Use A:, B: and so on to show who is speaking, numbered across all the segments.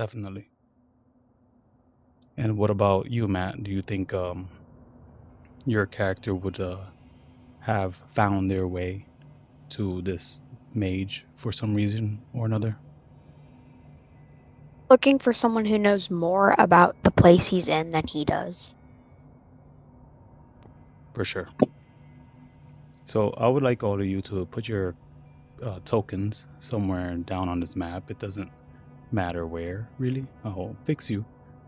A: definitely. And what about you, Matt? Do you think your character would have found their way to this mage for some reason or another?
B: Looking for someone who knows more about the place he's in than he does.
A: For sure. So I would like all of you to put your tokens somewhere down on this map. It doesn't matter where, really. I'll fix you.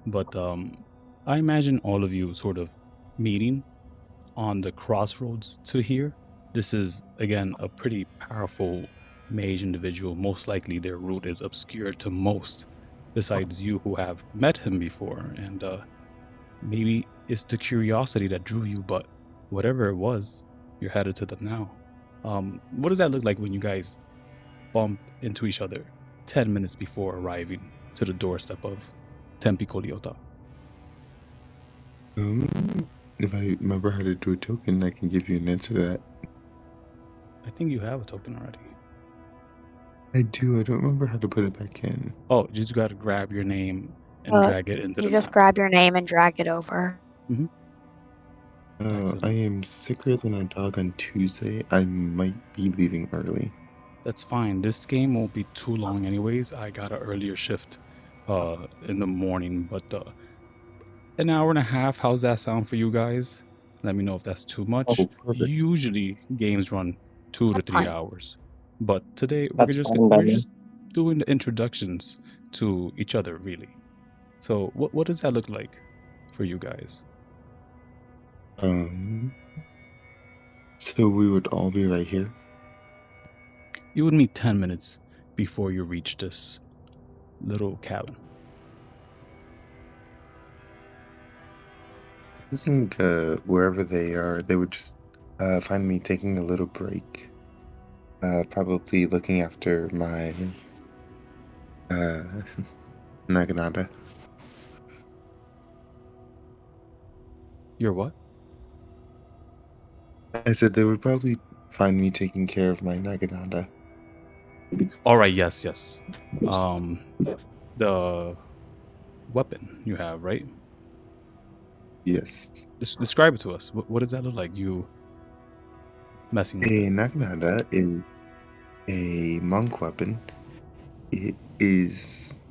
A: But I imagine all of you sort of meeting on the crossroads to here. This is, again, a pretty powerful mage individual. Most likely their root is obscure to most, besides you who have met him before. And maybe it's the curiosity that drew you, but whatever it was, you're headed to them now. What does that look like when you guys bump into each other 10 minutes before arriving to the doorstep of Tempicoliota?
C: If I remember how to do a token, I can give you an answer to that.
A: I think you have a token already.
C: I do. I don't remember how to put it back in.
A: Oh, you just got to grab your name and drag it into
B: You
A: the
B: just
A: map.
B: grab your name and drag it over.
A: Excellent.
C: I am sicker than a dog on Tuesday. I might be leaving early.
A: That's fine. This game won't be too long anyways. I got an earlier shift in the morning, but an hour and a half, how's that sound for you guys? Let me know if that's too much.
C: Oh, perfect.
A: Usually games run 2 to
B: That's
A: 3
B: fine.
A: hours. But today
D: That's fine by
A: we're
D: me.
A: just doing the introductions to each other, really. So what does that look like for you guys?
C: So we would all be right here.
A: You would meet 10 minutes before you reach this little cabin.
C: I think wherever they are, they would just find me taking a little break. Probably looking after my Naginata.
A: Your what?
C: I said they would probably find me taking care of my Naginata.
A: All right, yes. The weapon you have, right?
C: Yes.
A: Describe it to us. What does that look like? You messing with
C: A
A: it?
C: Naginata is a monk weapon. It is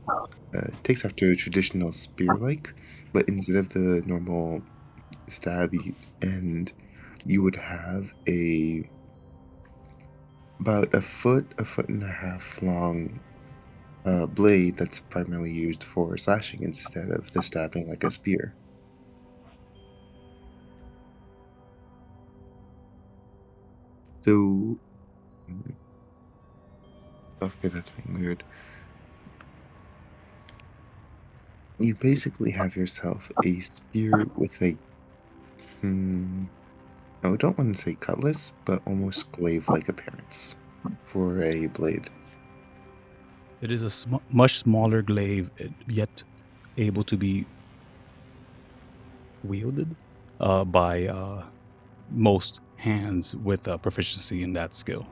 C: takes after a traditional spear-like, but instead of the normal stab, you would have about a foot and a half long blade that's primarily used for slashing instead of the stabbing like a spear. So, okay, that's being weird. You basically have yourself a spear with a, I don't want to say cutlass, but almost glaive-like appearance for a blade.
A: It is a much smaller glaive, yet able to be wielded by most hands with proficiency in that skill.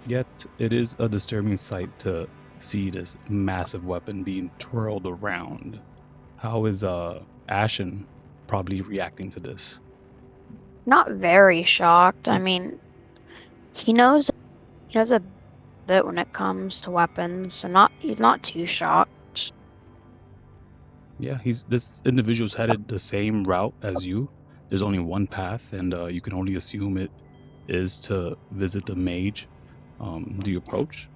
A: Yet it is a disturbing sight to see this massive weapon being twirled around. How is Ashen probably reacting to this?
B: Not very shocked. I mean, he knows a bit when it comes to weapons, so he's not too shocked.
A: Yeah, this individual's headed the same route as you. There's only one path, and you can only assume it is to visit the mage. Do you approach?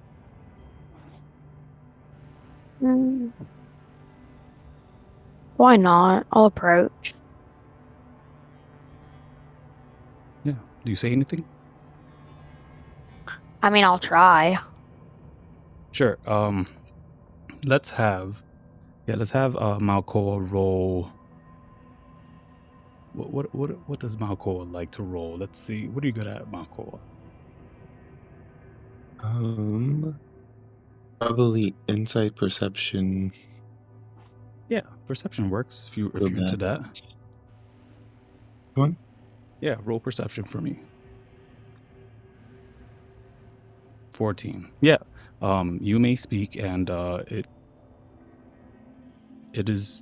B: Why not? I'll approach.
A: Yeah. Do you say anything?
B: I mean, I'll try.
A: Sure. Let's have Malcoa roll. What does Malcoa like to roll? Let's see. What are you good at, Malcoa?
C: Probably insight perception.
A: Yeah, perception works if you're into that.
C: One?
A: Yeah, roll perception for me. 14. Yeah. You may speak, and it is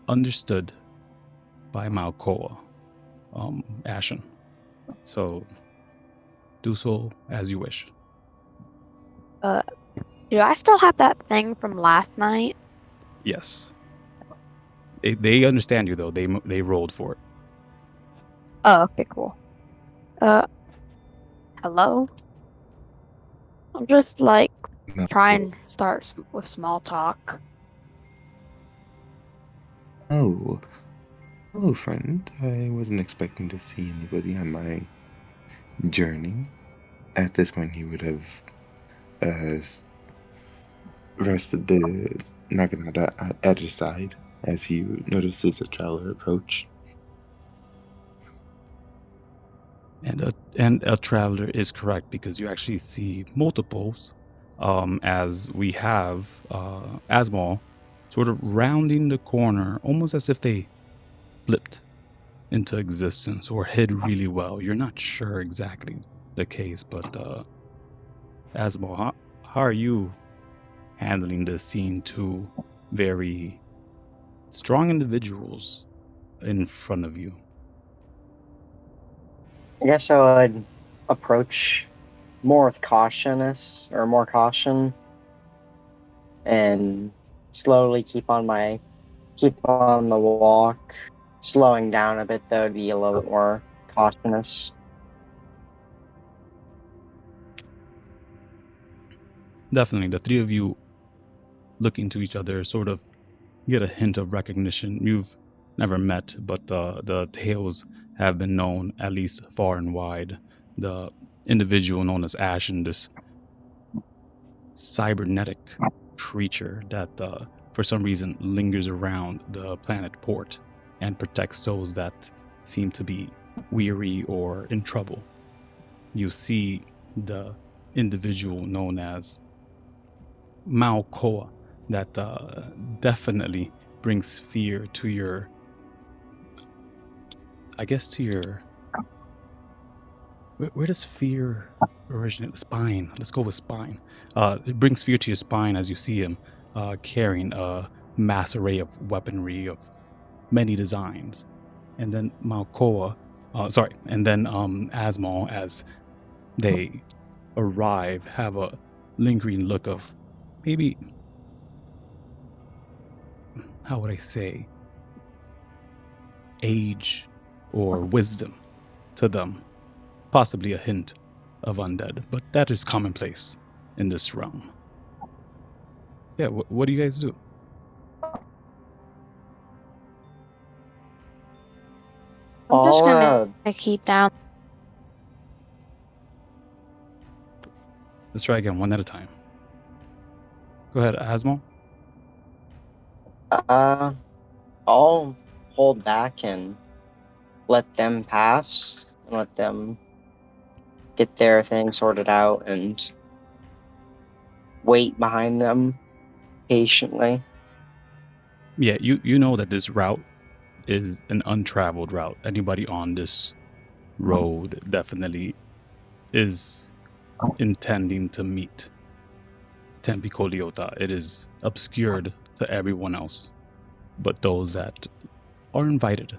A: understood by Malcoa, Ashen. So do so as you wish.
B: Do I still have that thing from last night?
A: Yes. They understand you though. They rolled for it.
B: Oh, okay, cool. Hello? I'm just like trying to start with small talk.
C: Oh, hello, friend. I wasn't expecting to see anybody on my journey. At this point, he would have rested the Naginata at his side as he notices a traveler approach.
A: And a traveler is correct because you actually see multiples, as we have Azmal sort of rounding the corner, almost as if they flipped into existence or hid really well. You're not sure exactly the case, but Azmal, how are you handling this, seeing two very strong individuals in front of you?
D: I guess I would approach more with more caution, and slowly keep on the walk. Slowing down a bit though to be a little bit more cautious.
A: Definitely, the three of you look into each other, sort of get a hint of recognition. You've never met, but the tales have been known, at least far and wide. The individual known as Ashen, this cybernetic creature that, for some reason, lingers around the planet Port and protects those that seem to be weary or in trouble. You see the individual known as Malcoa that definitely brings fear to your, I guess, to your. Where does fear originate? Spine. Let's go with spine. It brings fear to your spine as you see him carrying a mass array of weaponry of many designs. And then Malcoa, and then Azmal, as they arrive, have a lingering look of maybe, how would I say, age or wisdom to them, possibly a hint of undead, but that is commonplace in this realm. Yeah, what do you guys do?
B: I'm just
D: I'll
B: gonna keep down.
A: Let's try again, one at a time. Go ahead, Asmal.
D: I'll hold back and let them pass and let them get their thing sorted out and wait behind them patiently.
A: Yeah, you know that this route is an untraveled route. Anybody on this road definitely is intending to meet Tempicoliota. It is obscured to everyone else, but those that are invited.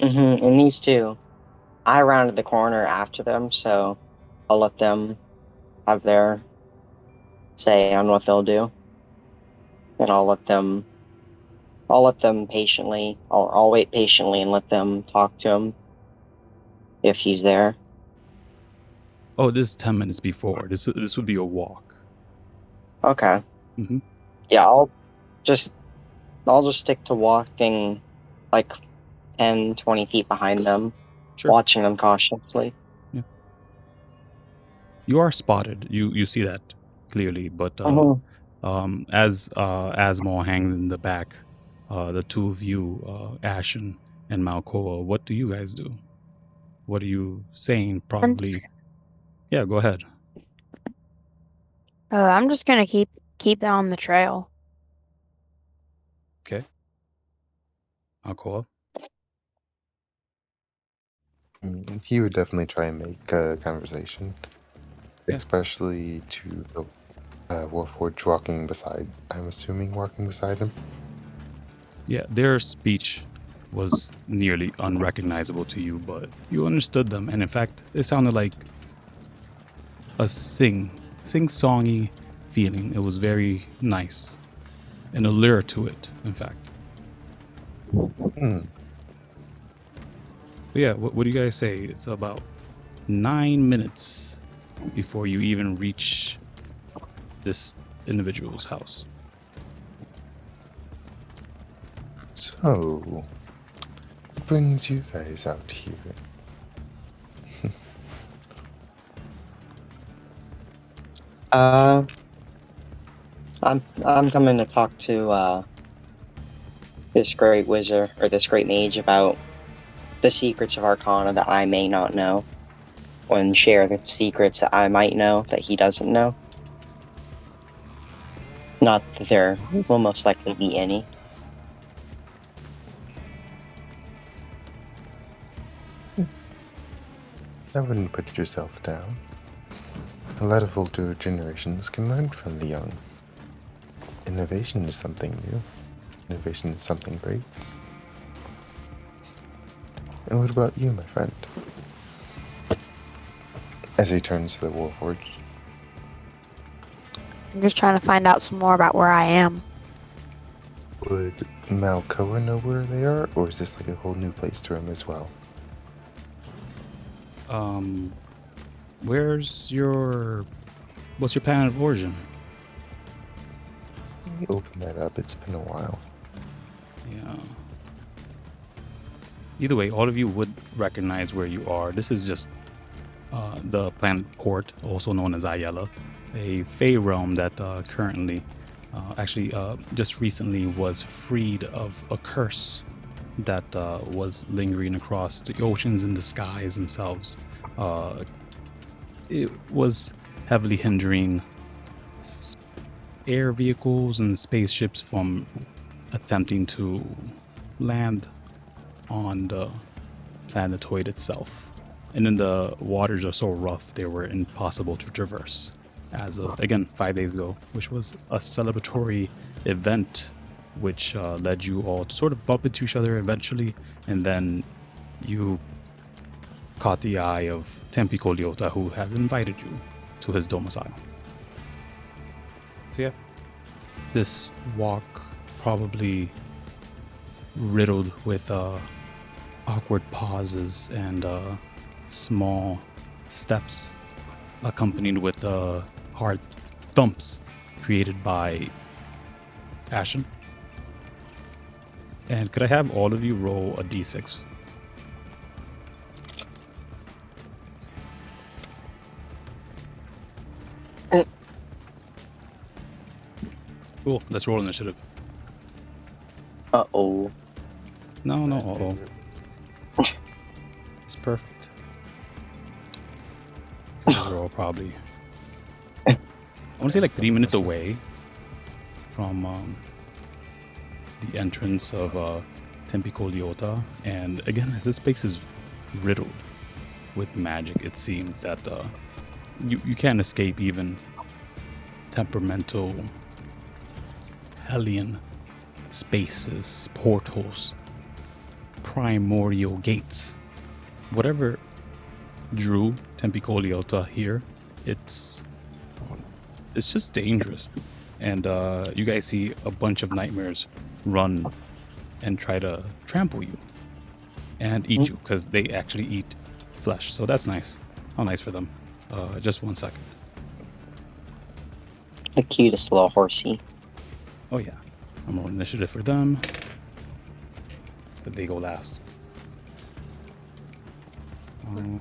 D: And these two, I rounded the corner after them, so I'll let them have their say on what they'll do, and I'll let them patiently. I'll wait patiently and let them talk to him if he's there.
A: Oh, this is 10 minutes before. This would be a walk.
D: Okay.
A: Mm-hmm.
D: Yeah, just I'll just stick to walking like 10, 20 feet behind them,
A: Sure.
D: watching them cautiously.
A: Yeah. You are spotted. You see that clearly, but as Asmal hangs in the back, the two of you, Ashen and Malcoa, what do you guys do? What are you saying? Probably. Yeah, go ahead.
B: I'm just gonna keep down the trail.
A: Okay. Malcoa.
C: He would definitely try and make a conversation,
A: Yeah.
C: especially to the Warforged walking beside. I'm assuming walking beside him.
A: Yeah, their speech was nearly unrecognizable to you, but you understood them, and in fact, it sounded like a sing-songy feeling. It was very nice, and a lure to it, in fact.
C: Hmm.
A: But yeah, what do you guys say? It's about 9 minutes before you even reach this individual's house.
C: So, what brings you guys out here?
D: I'm coming to talk to this great wizard or this great mage about the secrets of Arcana that I may not know, and share the secrets that I might know that he doesn't know. Not that there will most likely be any.
C: I wouldn't put yourself down. A lot of older generations can learn from the young. Innovation is something new. Innovation is something great. And what about you, my friend? As he turns to the Warforged.
B: I'm just trying to find out some more about where I am.
C: Would Malcoa know where they are, or is this like a whole new place to him as well?
A: What's your planet of origin?
C: Let me open that up. It's been a while.
A: Yeah. Either way, all of you would recognize where you are. This is just the planet Port, also known as Ayala, a Fey realm that currently, just recently was freed of a curse that was lingering across the oceans and the skies themselves. It was heavily hindering air vehicles and spaceships from attempting to land on the planetoid itself. And then the waters are so rough they were impossible to traverse as of, again, 5 days ago, which was a celebratory event which led you all to sort of bump into each other eventually, and then you caught the eye of Tempicoliota, who has invited you to his domicile. So yeah, this walk probably riddled with awkward pauses and small steps, accompanied with hard thumps created by Ashen. And could I have all of you roll a d6? Cool, let's roll initiative.
D: Uh-oh.
A: No, uh-oh. It's perfect. These are all probably, I want to say, like 3 minutes away from the entrance of Tempicoliota. And again, this place is riddled with magic. It seems that you can't escape even temperamental Hellion spaces, portals, primordial gates. Whatever drew Tempicoliota here, it's just dangerous. And you guys see a bunch of nightmares run and try to trample you and eat you, because they actually eat flesh. So that's nice. How nice for them. Just 1 second.
D: The cutest little horsey.
A: Oh yeah, I'm on initiative for them, but they go last. Nice.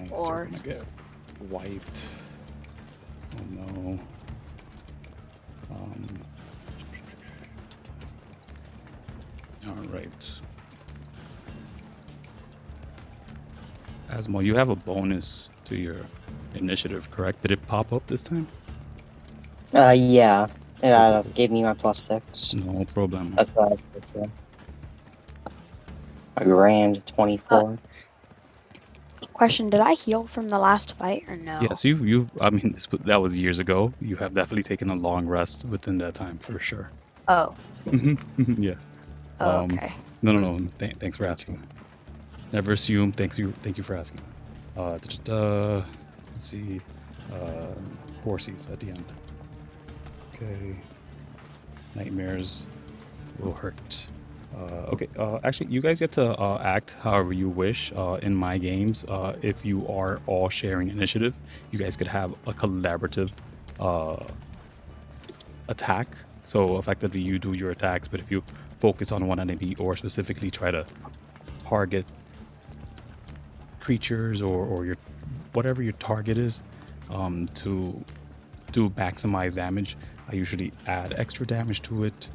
A: We're gonna get wiped. Oh no. All right. Azmal, you have a bonus to your initiative, correct? Did it pop up this time?
D: Yeah. It gave me my +6.
A: No problem.
D: That's what I did. A grand 24.
B: Question: Did I heal from the last fight or no?
A: Yes, you've. I mean, that was years ago. You have definitely taken a long rest within that time for sure.
B: Oh.
A: Yeah.
B: Okay.
A: No. Thanks for asking. Never assume. Thank you for asking. Let's see. Horsies at the end. Okay. Nightmares will hurt. Okay. Actually, you guys get to act however you wish in my games. If you are all sharing initiative, you guys could have a collaborative attack. So effectively, you do your attacks, but if you focus on one enemy or specifically try to target creatures or your whatever your target is to do maximize damage, I usually add extra damage to it.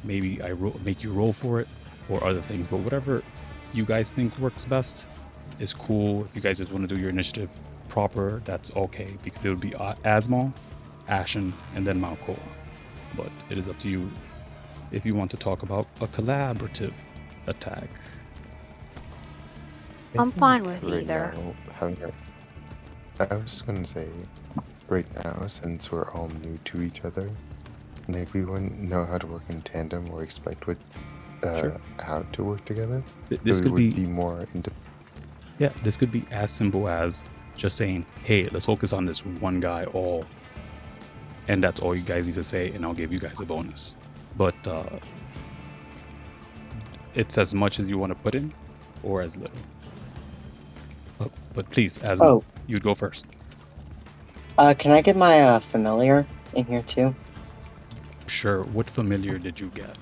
A: Maybe I make you roll for it or other things, but whatever you guys think works best is cool. If you guys just want to do your initiative proper, that's okay, because it would be Azmal, Ashen, and then Malcoa. But it is up to you if you want to talk about a collaborative attack.
B: I'm fine with either.
C: I was just gonna say, right now, since we're all new to each other, like we wouldn't know how to work in tandem or expect
A: Sure.
C: how to work together.
A: This
C: So
A: could
C: we would
A: be
C: be more into.
A: Yeah, this could be as simple as just saying, hey, let's focus on this one guy all, and that's all you guys need to say, and I'll give you guys a bonus. But it's as much as you want to put in, or as little. But please, as you'd go first.
D: Can I get my familiar in here too?
A: Sure. What familiar did you get?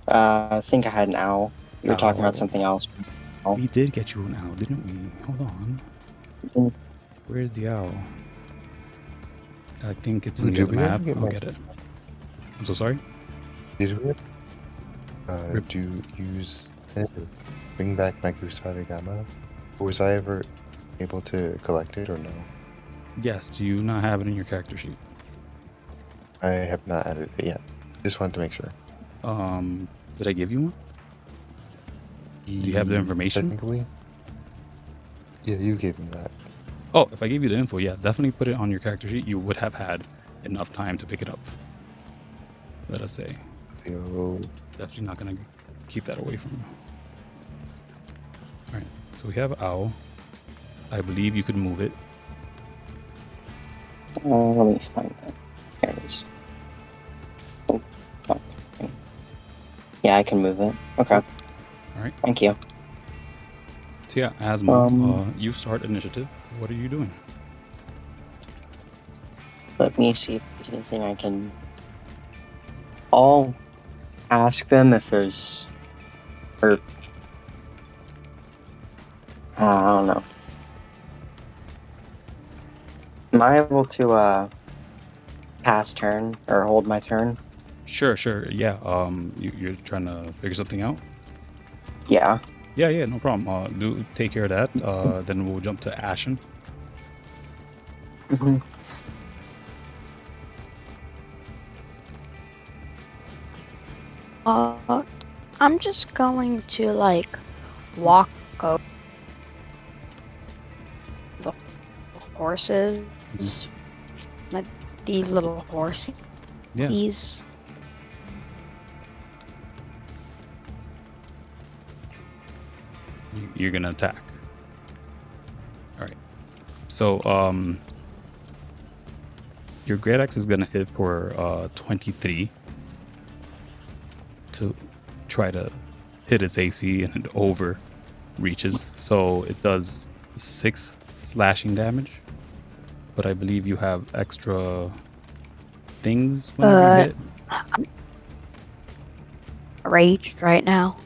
D: I think I had an owl. You were talking about
A: Owl.
D: something else.
A: We did get you an owl, didn't we? Hold on.
D: Mhm.
A: Where's the owl? I think it's in
C: Did
A: the other
C: we ever
A: map.
C: get
A: I'll
C: my-
A: get it. I'm so sorry.
C: Did we?
A: Rip.
C: Do you use bring back my Crusader Gamma? Was I ever able to collect it or no?
A: Yes. Do you not have it in your character sheet?
C: I have not added it yet. Just wanted to make sure.
A: Did I give you one? Do you have the information?
C: Technically? Yeah, you gave me that.
A: Oh, if I gave you the info, yeah, definitely put it on your character sheet. You would have had enough time to pick it up. Let us say.
C: Yo,
A: Definitely not gonna keep that away from you. Alright, so we have owl. I believe you could move it.
D: Let me find that. There it is. Oh, okay. Yeah, I can move it. Okay.
A: Alright.
D: Thank you.
A: So yeah, Azmal, you start initiative. What are you doing?
D: Let me see if there's anything I can. I'll ask them if there's. Or. I don't know. Am I able to pass turn or hold my turn?
A: Sure. Yeah. You're trying to figure something out?
D: Yeah.
A: Yeah, no problem. Do take care of that. Then we'll jump to Ashen.
D: Mm-hmm.
B: I'm just going to walk over the horses. Like these little horses.
A: Yeah.
B: These.
A: You're gonna attack. All right. So your great axe is gonna hit for 23 to try to hit its AC, and it over reaches. So it does 6 slashing damage. But I believe you have extra things when you hit.
B: I'm raged right now.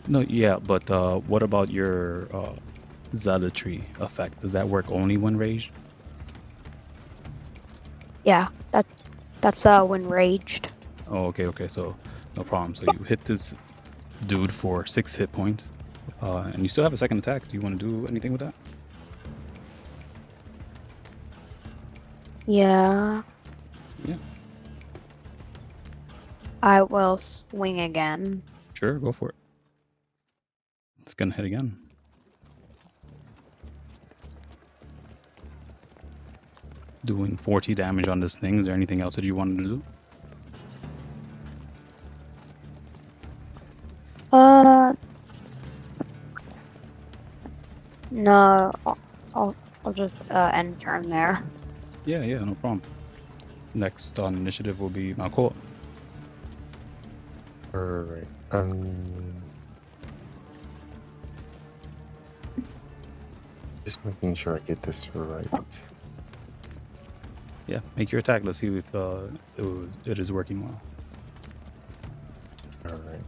A: No, yeah, but what about your zealotry effect? Does that work only when raged?
B: Yeah, that's when raged.
A: Oh, okay, so no problem. So you hit this dude for 6 hit points, and you still have a second attack. Do you want to do anything with that?
B: Yeah.
A: Yeah.
B: I will swing again.
A: Sure, go for it. It's gonna hit again. doing 40 damage on this thing. Is there anything else that you wanted to do?
B: No, I'll just end turn there.
A: Yeah, no problem. Next on initiative will be Malcoa.
C: Alright. Just making sure I get this right.
A: Yeah, make your attack. Let's see if it is working well.
C: Alright.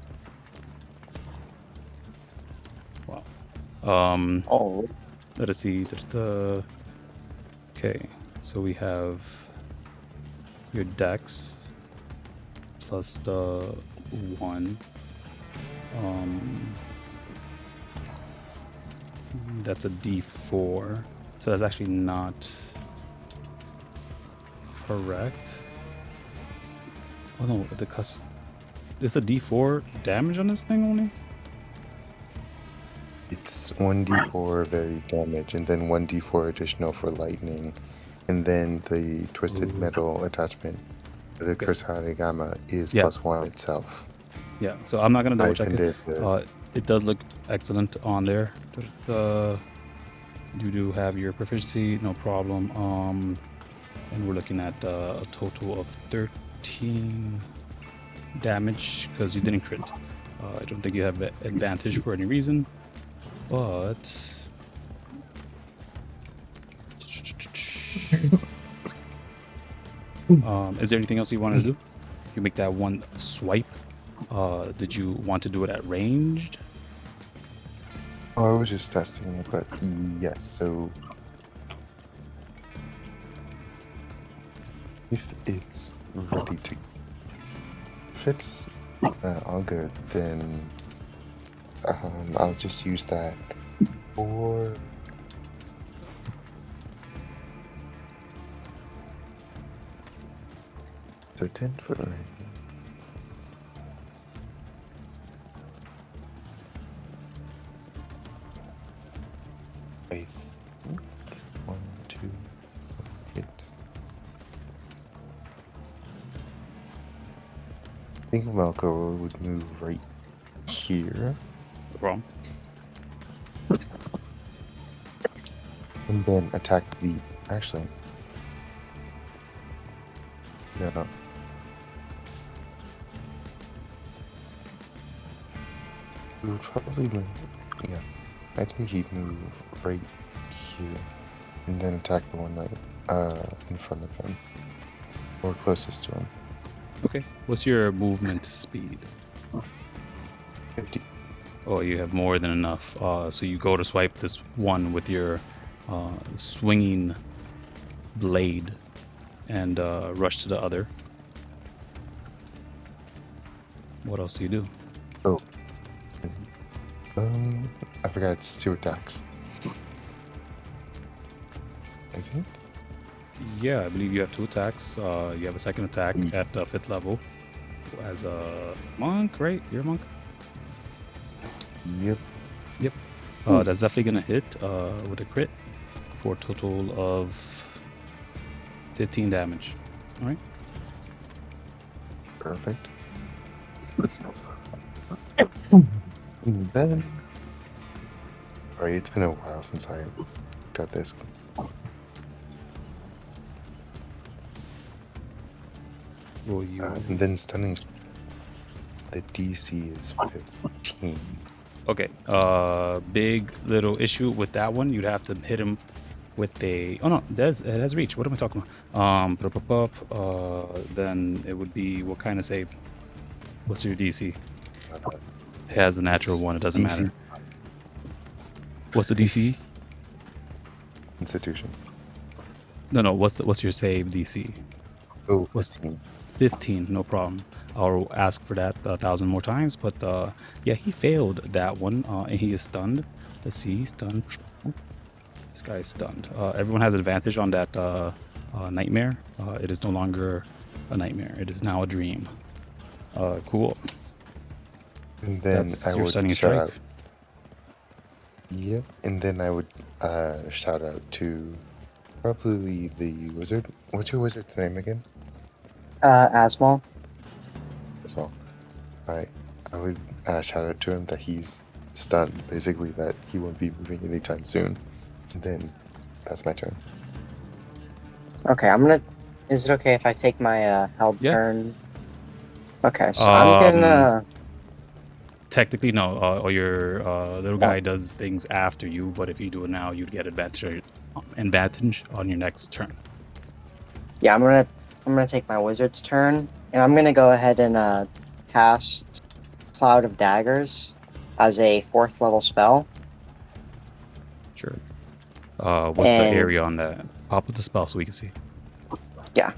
A: Wow.
D: Oh,
A: Let us see. Okay, so we have your dex plus the 1. That's a D4. So that's actually not correct. Oh no, it's a D4 damage on this thing only?
C: It's 1d4 very damage, and then 1d4 additional for lightning, and then the twisted metal attachment, the curse harigama, is
A: Yeah.
C: +1 itself.
A: Yeah, so I'm not gonna double check
C: And
A: it. It does look excellent on there. You do have your proficiency, no problem. And we're looking at a total of 13 damage because you didn't crit. I don't think you have advantage for any reason, but is there anything else you want to do? You make that one swipe. Did you want to do it at ranged?
C: Oh, I was just testing it, but yes, so if it's ready to, if it's all good, then I'll just use that for the 10-foot range. I think 1, 2, hit. I think Malcoa would move right here,
A: No problem.
C: and then attack the. Actually, no. We would probably move. Yeah, I'd say he'd move right here, and then attack the one right in front of him, or closest to him.
A: Okay. What's your movement speed?
C: 50.
A: Oh, you have more than enough. So you go to swipe this one with your swinging blade and rush to the other. What else do you do?
C: Oh. I forgot it's 2 attacks. I think.
A: Yeah, I believe you have 2 attacks. You have a second attack at 5th level as a monk, right? You're a monk?
C: Yep.
A: Yep. That's definitely going to hit with a crit for a total of 15 damage. All right.
C: Perfect. And then. Alright, it's been a while since I got this.
A: Will you?
C: And then stunning. The DC is 15.
A: Okay. Big little issue with that one. You'd have to hit him with a. Oh no, it has reach. What am I talking about? Then it would be what kind of save? What's your DC? It has a natural one. It doesn't
C: DC.
A: matter. What's the DC?
C: Institution.
A: No. What's your save DC?
C: Oh,
A: What's
C: 15.
A: 15, no problem. I'll ask for that 1,000 more times, but yeah, he failed that one, and he is stunned. Let's see, he's stunned. This guy is stunned. Everyone has advantage on that nightmare. It is no longer a nightmare. It is now a dream. Cool.
C: And then
A: That's
C: I
A: your
C: would
A: stunning
C: shout
A: strike.
C: out. Yep. And then I would shout out to Probably the wizard. What's your wizard's name again?
D: Azmal.
C: As well. Alright. I would shout out to him that he's stunned, basically, that he won't be moving anytime soon. And then that's my turn.
D: Okay, Is it okay if I take my held
A: Yeah.
D: turn? Okay, so I'm gonna.
A: Technically, no. Your little guy does things after you, but if you do it now, you'd get advantage on your next turn.
D: Yeah, I'm gonna take my wizard's turn, and I'm gonna go ahead and cast Cloud of Daggers as a 4th level spell.
A: Sure. What's the
D: And-
A: area on that? Pop up the spell so we can see.
D: Yeah.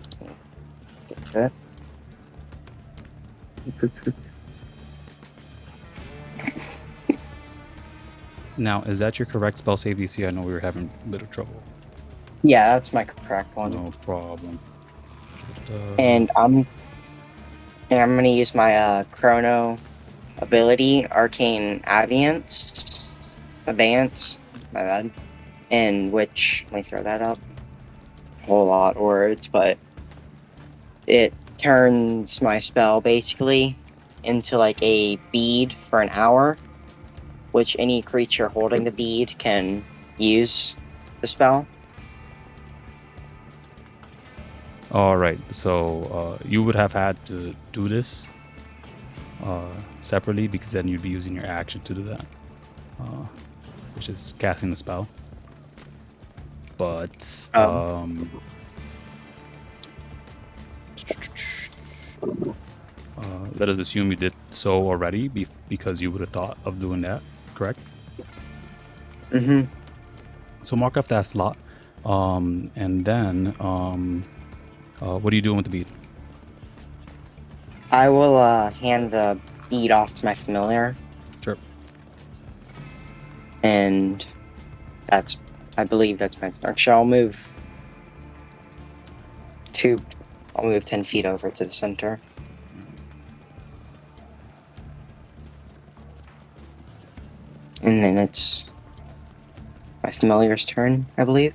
D: Get to it.
A: Now, is that your correct spell save DC? I know we were having a bit of trouble.
D: Yeah, that's my correct one.
A: No problem.
D: And I'm gonna use my chrono ability, Arcane Abeyance, my bad. In which, let me throw that up. A whole lot of words, but it turns my spell basically into like a bead for an hour, which any creature holding the bead can use the spell.
A: All right, so you would have had to do this separately because then you'd be using your action to do that, which is casting the spell. But let us assume you did so already because you would have thought of doing that, correct?
D: Mm-hmm.
A: So mark off that slot, and then what are you doing with the bead?
D: I will hand the bead off to my familiar.
A: Sure.
D: And I believe that's my turn. So I'll move 10 feet over to the center. And then it's my familiar's turn, I believe.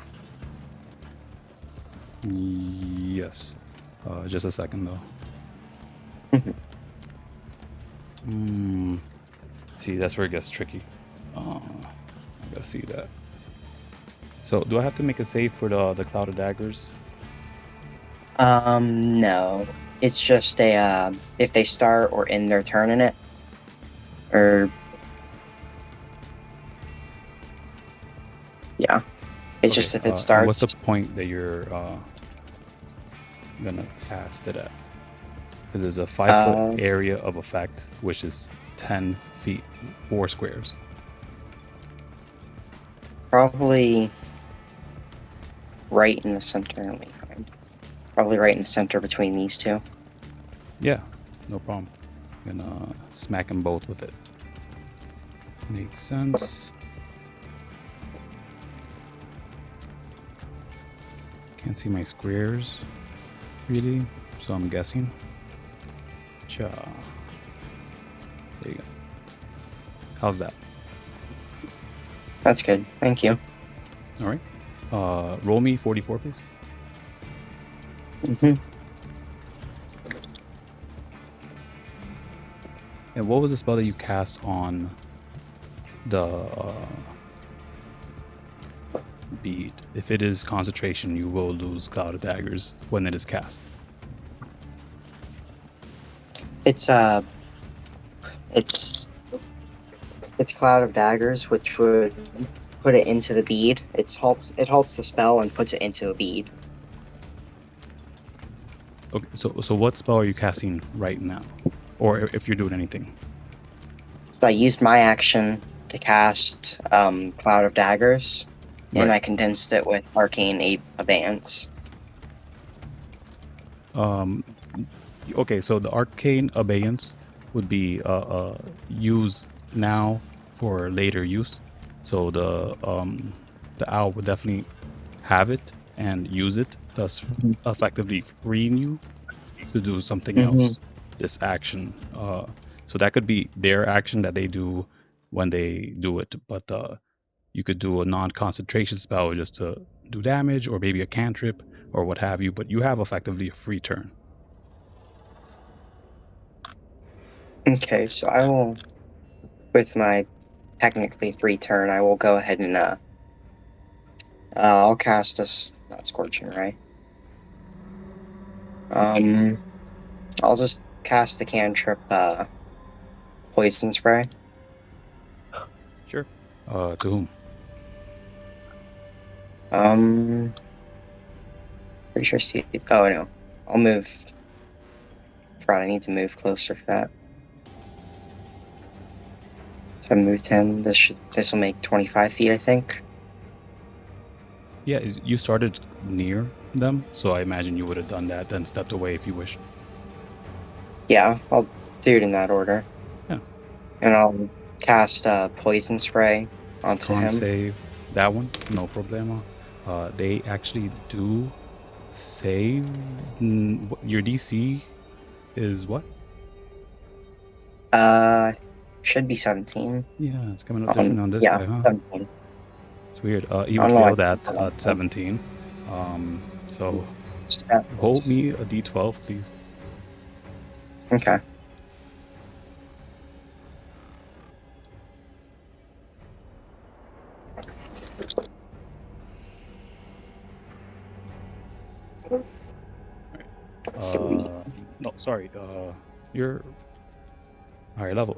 A: Yes. Just a second though. See, that's where it gets tricky. I gotta see that. So, do I have to make a save for the Cloud of Daggers?
D: No. It's just a if they start or end their turn in it, or yeah, it's just if it
A: and
D: starts.
A: what's the point that you're gonna cast it at? Because there's a 5-foot area of effect, which is 10 feet, 4 squares.
D: Probably right in the center. Let me find. Probably right in the center between these two.
A: Yeah, no problem. Gonna smack them both with it. Makes sense. Can't see my squares, really, so I'm guessing. Cha. There you go. How's that?
D: That's good. Thank you.
A: All right. Roll me 44, please.
D: Mm-hmm.
A: And what was the spell that you cast on the bead? If it is concentration, you will lose Cloud of Daggers when it is cast.
D: It's Cloud of Daggers, which would put it into the bead. It halts the spell and puts it into a bead.
A: Okay, so what spell are you casting right now? Or if you're doing anything?
D: So I used my action to cast Cloud of Daggers, and
A: Right.
D: I condensed it with Arcane Abeyance.
A: Okay, so the Arcane Abeyance would be used now for later use. So the owl would definitely have it and use it, thus effectively freeing you to do something else. This action, so that could be their action that they do when they do it, but you could do a non-concentration spell just to do damage or maybe a cantrip or what have you, but you have effectively a free turn.
D: Okay, so I will, with my technically free turn, I will go ahead and I'll cast not Scorching Ray. I'll just cast the cantrip Poison Spray.
A: Sure. To whom?
D: Pretty sure Steve. Oh no, I'll move. Forgot I need to move closer for that. So I moved him. This will make 25 feet, I think.
A: Yeah, you started near them, so I imagine you would have done that, then stepped away if you wish.
D: Yeah, I'll do it in that order.
A: Yeah.
D: And I'll cast Poison Spray onto
A: Con
D: him.
A: save that one, no problema. They actually do save. Your DC is what?
D: Should be 17.
A: Yeah, it's coming up different on this
D: yeah,
A: guy, huh?
D: 17.
A: It's weird. He
D: I
A: would
D: don't know
A: fail
D: why-
A: that at 17. So hold me a D12, please.
D: Okay.
A: No, sorry. You're higher level.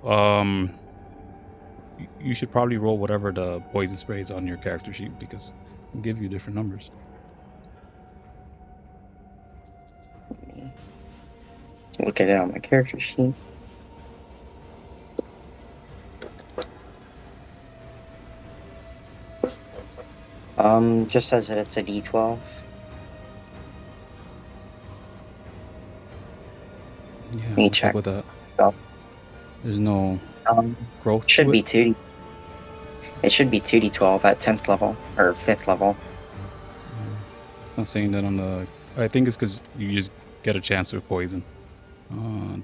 A: You should probably roll whatever the poison spray is on your character sheet because it'll give you different numbers.
D: Look at it on my character sheet. Just says that it's a D12.
A: Yeah,
D: me
A: what's
D: check.
A: up with that?
D: Oh.
A: There's no growth.
D: Should
A: to
D: be
A: it?
D: 2D. It should be 2D12 at 10th level or 5th level.
A: It's not saying that on the. I think it's because you just get a chance to poison. No.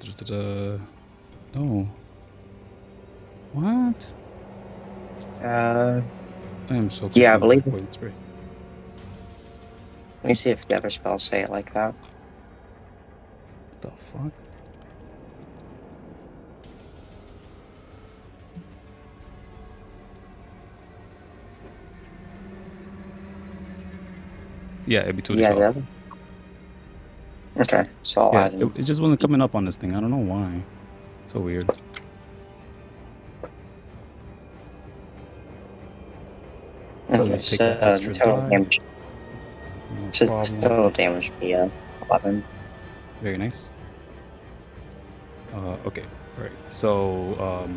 A: What? I am so confused.
D: Yeah, I believe
A: by
D: it.
A: poison spray.
D: Let me see if the other spells say it like that.
A: What the fuck? Yeah, it'd be 2d12.
D: Yeah, the other. Okay, so I'll
A: Yeah,
D: add in.
A: it just wasn't coming up on this thing. I don't know why. So weird.
D: Okay,
A: just take
D: so
A: that extra
D: the total
A: die.
D: damage.
A: No
D: So
A: problem.
D: the total damage would be 11.
A: Very nice. Okay, right. So,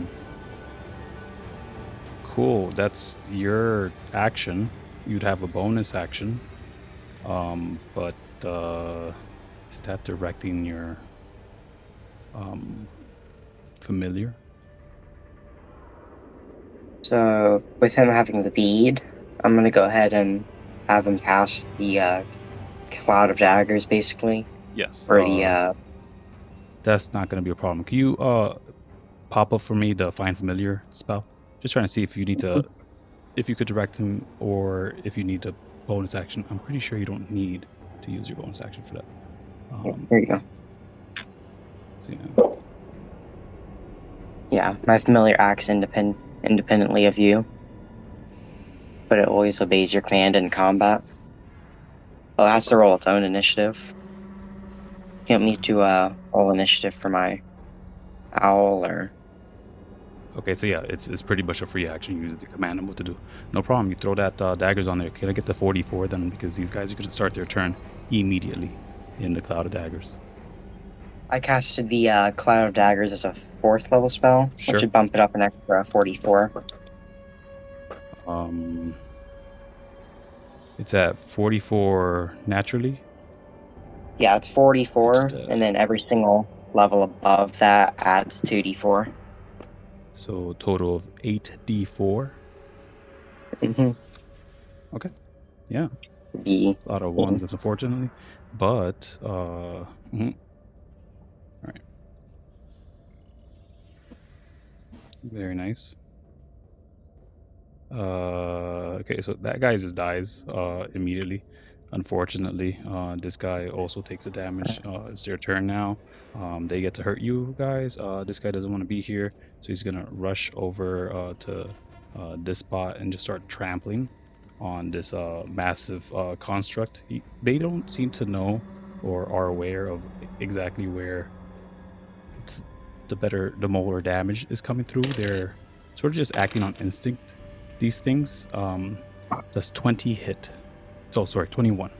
A: cool. That's your action. You'd have a bonus action. But is that directing your familiar?
D: So with him having the bead, I'm gonna go ahead and have him cast the cloud of daggers, basically,
A: Yes.
D: or the
A: That's not going to be a problem. Can you pop up for me the find familiar spell? Just trying to see if you need to, if you could direct him, or if you need a bonus action. I'm pretty sure you don't need to use your bonus action for that.
D: There you go.
A: So, yeah.
D: Yeah, my familiar acts independently of you, but it always obeys your command in combat. Oh, it has to roll its own initiative. You want me to roll initiative for my owl, or
A: Okay, so yeah, it's pretty much a free action. You use the command and what to do. No problem. You throw that daggers on there. Can I get the 44 then? Because these guys are going to start their turn immediately in the cloud of daggers.
D: I casted the cloud of daggers as a 4th level spell,
A: Sure.
D: which would bump it up an extra 44.
A: It's at 44 naturally.
D: Yeah, it's 44,
A: Da-da-da.
D: and then every single level above that adds 2d4.
A: So total of 8d4.
D: Mm-hmm.
A: Okay. Yeah.
D: Be
A: A lot of ones, that's unfortunately. But all right. Very nice. Okay, so that guy just dies immediately. Unfortunately, this guy also takes the damage. It's their turn now. They get to hurt you guys. This guy doesn't want to be here, so he's gonna rush over to this spot and just start trampling on this massive construct. They don't seem to know or are aware of exactly where it's the more damage is coming through. They're sort of just acting on instinct. These things does 20 hit. So sorry, 21.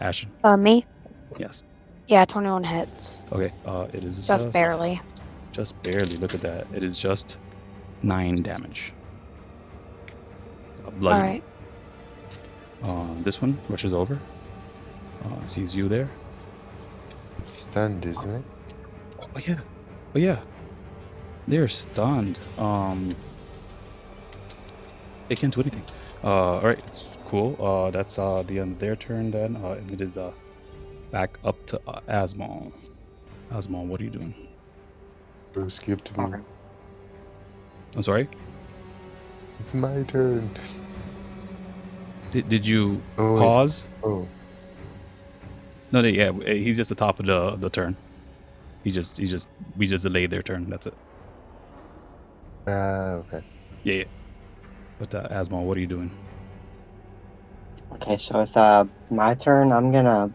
A: Ashen.
B: Me?
A: Yes.
B: Yeah, 21 hits.
A: Okay. It is
B: Just barely.
A: Just barely. Look at that. It is just 9 damage. Bloody.
B: Alright.
A: This one rushes over. Sees you there.
C: It's stunned, isn't it?
A: Oh yeah. Oh yeah. They're stunned. They can't do anything. All right, it's cool. That's the end of their turn then, and it is back up to Azmal. Azmal, what are you doing?
C: Or skipped me.
A: I'm sorry.
C: It's my turn.
A: Did you
C: Oh, wait.
A: pause?
C: Oh,
A: No, yeah, he's just the top of the turn. We just delayed their turn. That's it.
C: okay.
A: Yeah. But Azmal, what are you doing?
D: Okay, so with my turn, I'm gonna,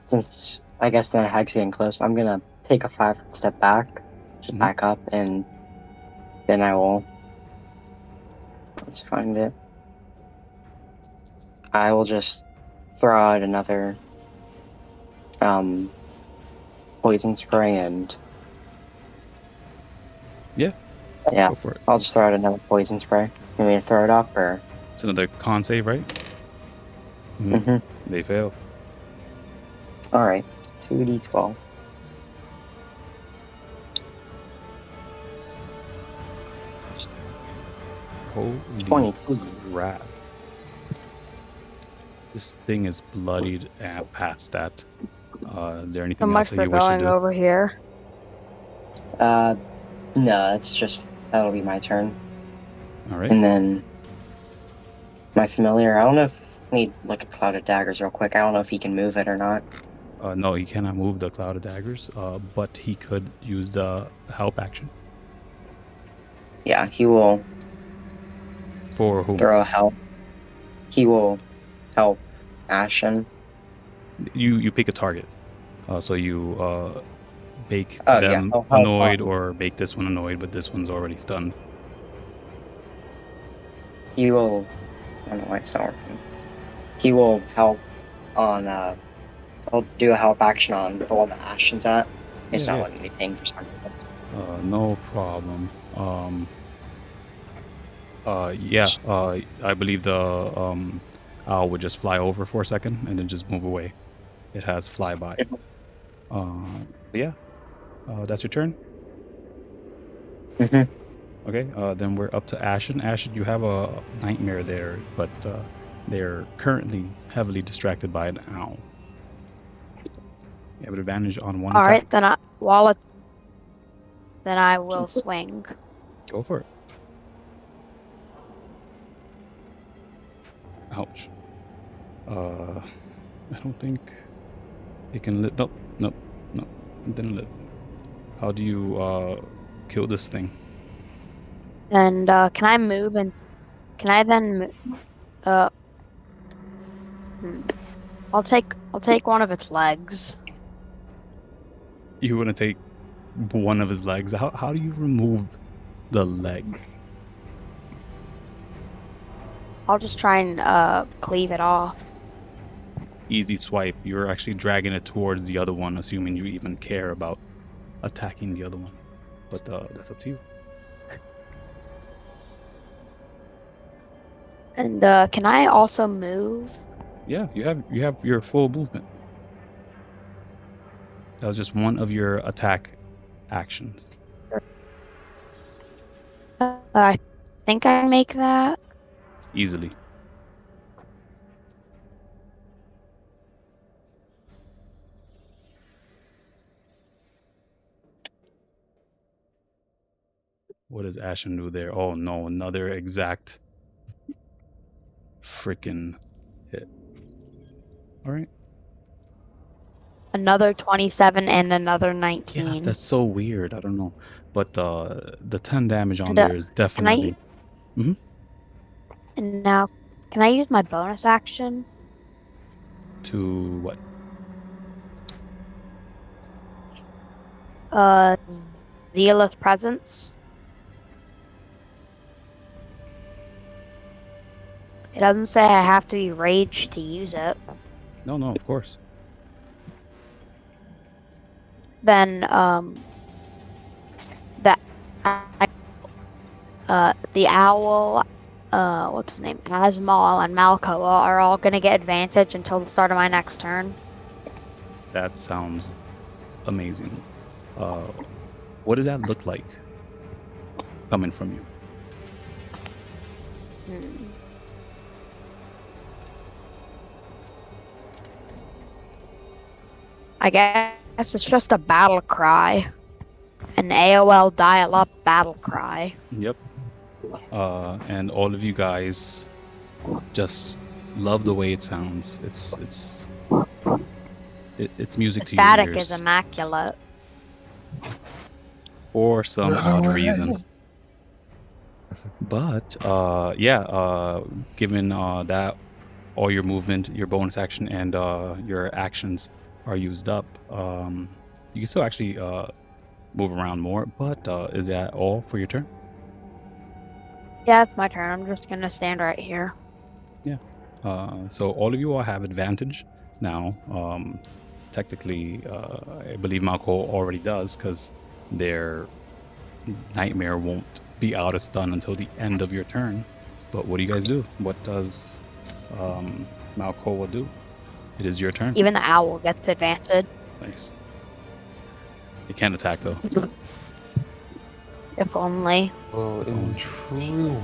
D: since I guess the hag's getting close, I'm gonna take a 5-foot step back, just
A: Mhm.
D: back up, and then I will. Let's find it. I will just throw out another poison spray and
A: Yeah.
D: yeah,
A: Go for it.
D: I'll just throw out another poison spray. You want me to throw it up or?
A: It's another con save, right? Mhm.
D: Mm-hmm.
A: They failed.
D: All right, 2d12.
A: Holy
D: 22.
A: crap. This thing is bloodied and past that. Is there
B: How
A: anything else
B: much
A: that
B: they're
A: you wish to
B: going
A: do?
B: over here?
D: No, that'll be my turn.
A: All right.
D: And then my familiar, I don't know if we need look at Cloud of Daggers real quick. I don't know if he can move it or not.
A: No, he cannot move the Cloud of Daggers, but he could use the help action.
D: Yeah, he will
A: For whom?
D: throw help. He will help Ashen.
A: You pick a target. So you make
D: Oh, yeah,
A: them
D: he'll help,
A: annoyed or make this one annoyed, but this one's already stunned.
D: he will. I don't know why it's not working. He will help on. He'll do a help action on the one that Ashen's at. It's
A: Yeah,
D: not
A: yeah.
D: letting me ping for some reason.
A: No problem. Yeah. I believe the owl would just fly over for a second and then just move away. It has flyby. Yeah. That's your turn.
D: Mm-hmm.
A: Okay. Then we're up to Ashen. Ashen, you have a nightmare there, but they're currently heavily distracted by an owl. You have an advantage on one
B: Alright,
A: attack.
B: then I will swing.
A: Go for it. Ouch. I don't think it can live. Nope, nope, nope. It didn't live. How do you kill this thing?
B: And can I move and can I then I'll take one of its legs.
A: You want to take one of his legs? How do you remove the leg?
B: I'll just try and cleave it off.
A: Easy swipe. You're actually dragging it towards the other one, assuming you even care about attacking the other one. But that's up to you.
B: And can I also move?
A: Yeah, you have your full movement. That was just one of your attack actions.
B: I think I can make that.
A: Easily. What does Ashen do there? Oh no, another exact freaking hit. All right.
B: Another 27 and another
A: Yeah,
B: 19.
A: that's so weird. I don't know, but the 10 damage on
B: And,
A: there is
B: can I
A: definitely. Mhm.
B: and now can I use my bonus action?
A: To what?
B: Zealous Presence. It doesn't say I have to be raged to use it.
A: No, of course.
B: Then the owl, what's his name, Azmal and Malcoa are all gonna get advantage until the start of my next turn.
A: That sounds amazing. What does that look like coming from you?
B: I guess it's just a battle cry. An AOL dial-up battle cry.
A: Yep. And all of you guys just love the way it sounds. It's music
B: The
A: to your
B: static
A: ears
B: is immaculate.
A: for some odd reason. But given that all your movement, your bonus action, and your actions are used up, you can still actually move around more. But is that all for your turn?
B: Yeah, it's my turn. I'm just gonna stand right here.
A: Yeah. So all of you all have advantage now. Technically, I believe Malcoa already does because their nightmare won't be out of stun until the end of your turn. But what do you guys do? What does Malcoa do? It is your turn.
B: Even the owl gets advantage.
A: Nice. You can't attack though.
B: If only.
C: Well, in true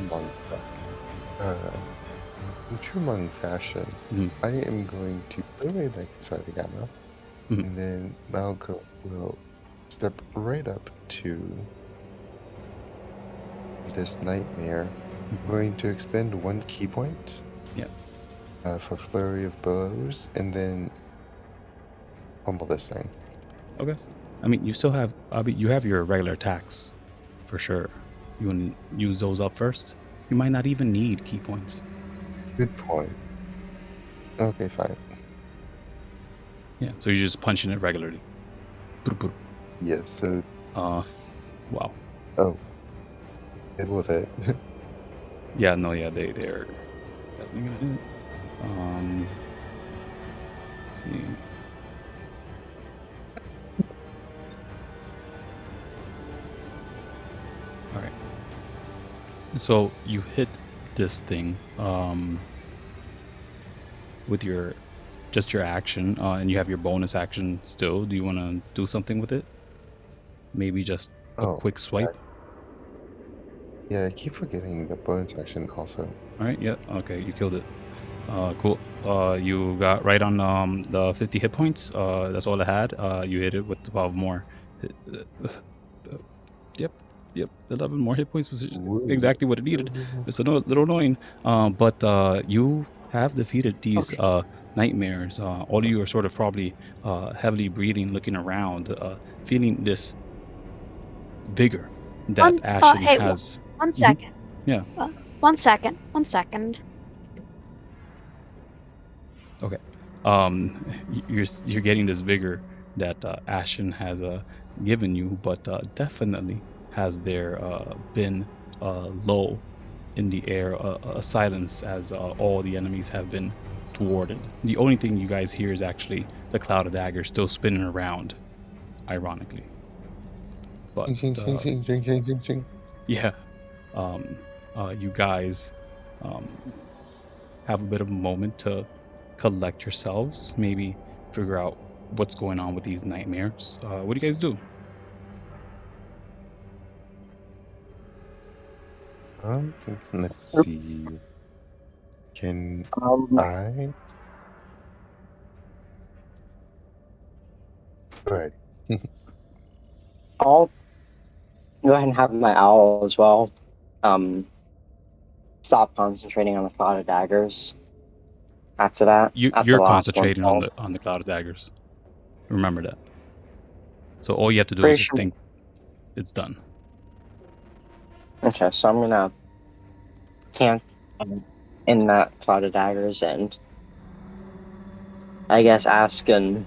C: monk fashion,
A: Mhm.
C: I am going to put away my Sorry, Gamma,
A: Mhm.
C: and then Malco will step right up to this nightmare. I'm going to expend 1 key point.
A: Yep.
C: For flurry of blows, and then pummel this thing.
A: Okay. I mean, you still have. You have your regular attacks, for sure. You want to use those up first. You might not even need key points.
C: Good point. Okay, fine.
A: Yeah. So you're just punching it regularly.
C: Yes. So.
A: Wow.
C: Oh. Good with it.
A: Yeah. No. Yeah. They're definitely gonna hit. Let's see. All right. So you hit this thing with your action, and you have your bonus action still. Do you want to do something with it? Maybe just a quick swipe.
C: Yeah, I keep forgetting the bonus action also.
A: All right. Yeah. Okay. You killed it. Cool. You got right on the 50 hit points. That's all it had. You hit it with 12 more. Yep. 11 more hit points was exactly what it needed. It's a little annoying. But you have defeated these nightmares. All of you are sort of probably heavily breathing, looking around, feeling this vigor that Ashen has.
B: One second.
A: Yeah.
B: 1 second. 1 second.
A: Okay. You're getting this vigor that Ashen has given you, but definitely has there been a lull in the air, a silence as all the enemies have been thwarted. The only thing you guys hear is actually the cloud of daggers still spinning around, ironically. But yeah, you guys have a bit of a moment to collect yourselves, maybe figure out what's going on with these nightmares. What do you guys do?
C: Let's see. Can I? Go ahead.
D: I'll go ahead and have my owl as well. Stop concentrating on the cloud of daggers. After that, that's
A: You're
D: the last one.
A: concentrating on the cloud of daggers. Remember that. So all you have to do
D: Pretty
A: is just
D: sure.
A: think it's done.
D: Okay, so I'm gonna camp in that cloud of daggers and I guess ask and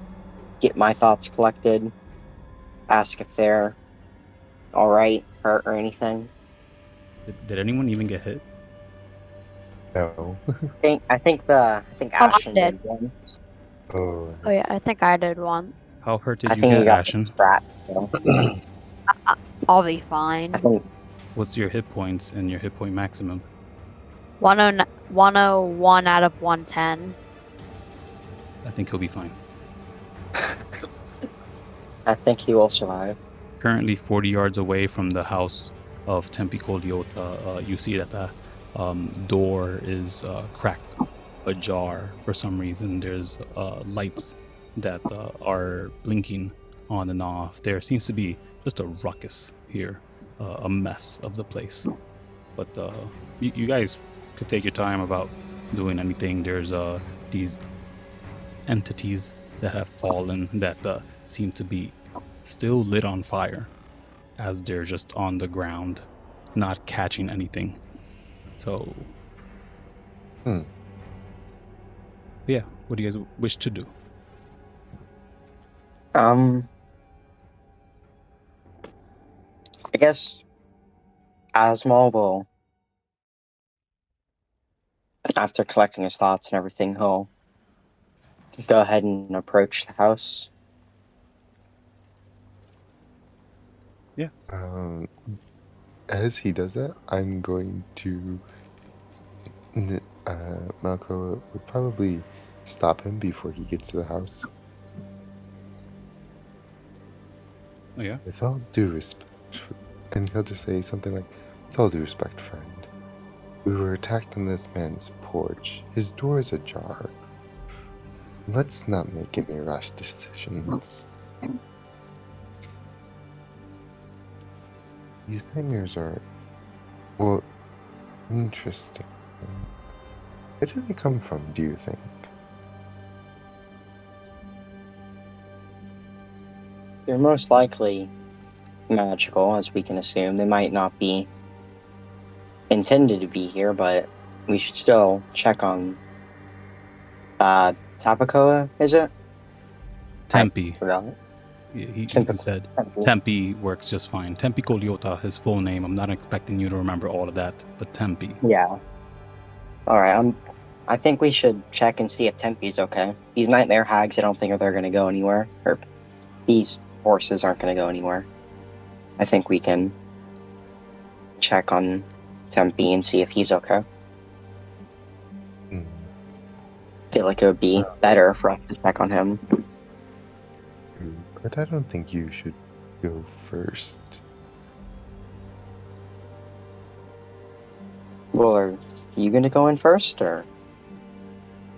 D: get my thoughts collected. Ask if they're all right, hurt, or anything.
A: Did anyone even get hit?
C: No.
D: I think
B: I
D: Ashen
B: did.
D: did one.
C: Oh.
B: Oh yeah, I think I did one.
A: How hurt did
D: I
A: you
D: think he
A: get,
D: got
A: Ashen?
D: scratched. So
B: I'll be fine.
D: I think
A: What's your hit points and your hit point maximum?
B: 101 out of 110.
A: I think he'll be fine.
D: he will survive.
A: Currently 40 yards away from the house of Tempicoliota, you see that the door is cracked ajar for some reason. There's lights that are blinking on and off. There seems to be just a ruckus here, a mess of the place. But you guys could take your time about doing anything. There's these entities that have fallen that seem to be still lit on fire as they're just on the ground, not catching anything. So, yeah, what do you guys wish to do?
D: I guess Azmal will, after collecting his thoughts and everything, he'll go ahead and approach the house.
A: Yeah.
C: As he does that, I'm going to. Malcoa would probably stop him before he gets to the house.
A: Oh, yeah?
C: With all due respect, and he'll just say something like, "With all due respect, friend, we were attacked on this man's porch. His door is ajar. Let's not make any rash decisions. These nightmares are, well, interesting. Where did they come from, do you think?"
D: They're most likely magical, as we can assume. They might not be intended to be here, but we should still check on Tapacoa, is it?
A: Tempe.
D: I forgot.
A: He
D: Tempe.
A: said Tempe works just fine. Tempicoliota, his full name. I'm not expecting you to remember all of that, but Tempe.
D: Yeah. Alright, I think we should check and see if Tempe's okay. These nightmare hags, I don't think they're going to go anywhere. Or these horses aren't going to go anywhere. I think we can check on Tempe and see if he's okay.
C: Hmm.
D: I feel like it would be better for us to check on him.
C: But I don't think you should go first.
D: Well, are you going to go in first, or?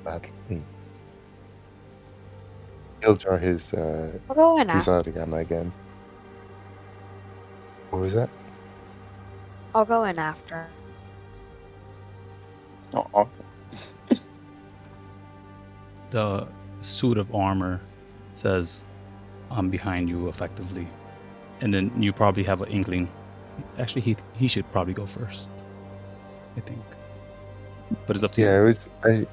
C: Badly. He'll draw his
B: I'll go in after.
C: Kusarigama again. What was that?
B: I'll go in after.
D: Oh,
A: The suit of armor says, "I'm behind you," effectively. And then you probably have an inkling. Actually, he should probably go first, I think. But it's up to you.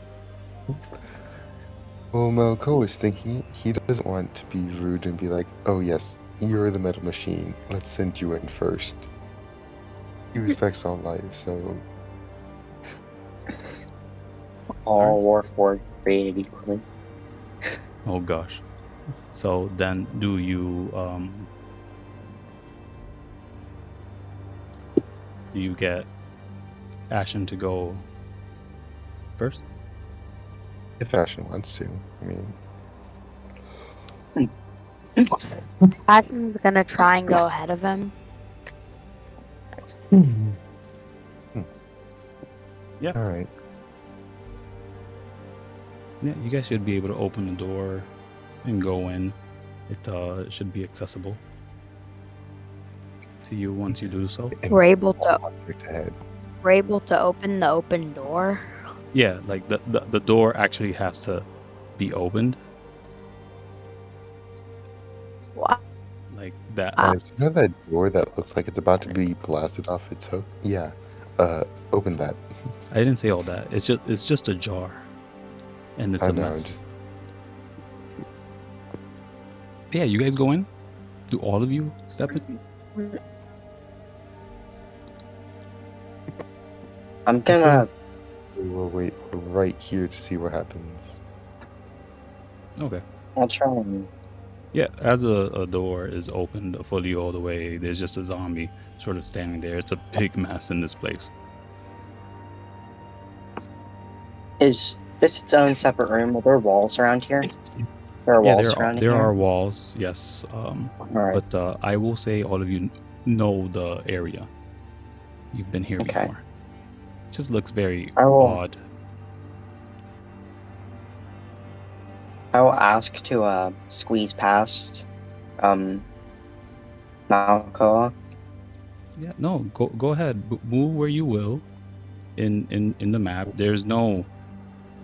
C: Well, Malcoa was thinking he doesn't want to be rude and be like, "Oh yes, you're the metal machine. Let's send you in first." He respects all life, so
D: all Warforged created equally.
A: Oh gosh. So then do you get Ashen to go first?
C: if Ashen wants to, I mean,
B: Ashen's gonna try and go ahead of him.
A: Yeah.
C: All right.
A: Yeah, you guys should be able to open the door and go in. It should be accessible to you once you do so.
B: We're able to
C: Straight ahead.
B: open the open door.
A: Yeah, like the door actually has to be opened.
B: What?
A: Like that.
C: Guys, you know that door that looks like it's about to be blasted off its hook? Yeah. Open that.
A: I didn't say all that. It's just ajar. And it's
C: I
A: a
C: know,
A: mess.
C: just
A: Yeah, you guys go in? Do all of you step in?
D: I'm gonna.
C: we'll wait right here to see what happens.
A: Okay.
D: I'll try and.
A: Yeah, as a door is opened fully all the way, there's just a zombie sort of standing there. It's a big mess in this place.
D: Is this its own separate room? Are there walls around here? There are
A: Yeah,
D: walls surrounding
A: there
D: here.
A: are walls, yes.
D: Alright.
A: But I will say all of you know the area. You've been here
D: Okay.
A: before. It just looks very
D: I will-
A: odd.
D: I will ask to squeeze past Malcoa.
A: Yeah, no, go ahead. Move where you will in the map. There's no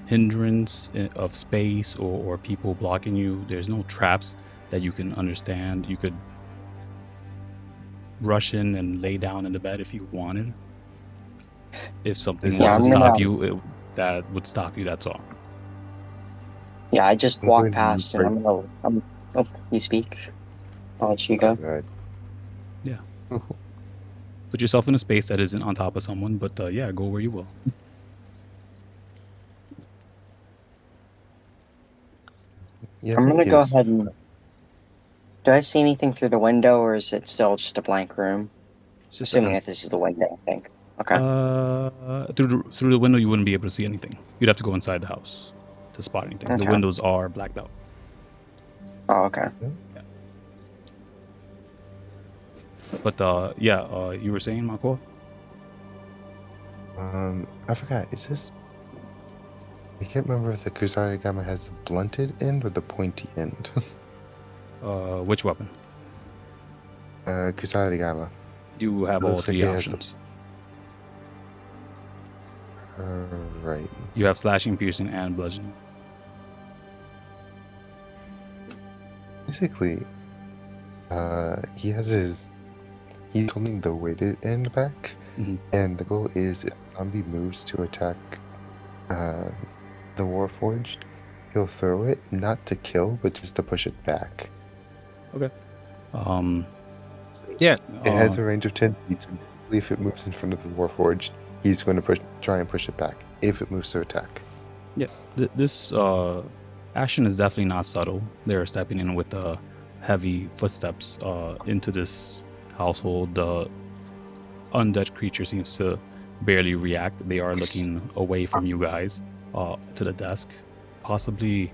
A: hindrance of space or people blocking you. There's no traps that you can understand. You could rush in and lay down in the bed if you wanted. If something
C: This
A: was to
D: is-
A: stop you, that would stop you. That's all.
D: Yeah, I just
C: I'm
D: walk
C: going to
D: past and
C: break-
D: oh, you speak. I'll let you go.
C: God.
A: Yeah. Put yourself in a space that isn't on top of someone, but yeah, go where you will.
C: Yeah,
D: I'm gonna
C: thank
D: go
C: you.
D: ahead and. Do I see anything through the window, or is it still just a blank room?
A: It's just
D: Assuming that this is the window, I think. Okay.
A: through the window, you wouldn't be able to see anything. You'd have to go inside the house to spot anything. The
D: Okay.
A: windows are blacked out.
D: Oh, okay.
A: But you were saying, Malcoa?
C: I forgot. Is this? I can't remember if the Kusarigama has the blunted end or the pointy end.
A: Which weapon?
C: Kusarigama.
A: You have all
C: Looks like
A: three
C: it has the-
A: options.
C: Right.
A: You have slashing, piercing, and bludgeoning.
C: Basically, he's holding the weighted end back,
A: Mhm.
C: and the goal is if the zombie moves to attack the Warforged, he'll throw it, not to kill, but just to push it back.
A: Yeah.
C: It has a range of 10 feet, so basically if it moves in front of the Warforged, he's going to try and push it back, if it moves to attack.
A: This action is definitely not subtle. They're stepping in with heavy footsteps into this household. The undead creature seems to barely react. They are looking away from you guys to the desk, possibly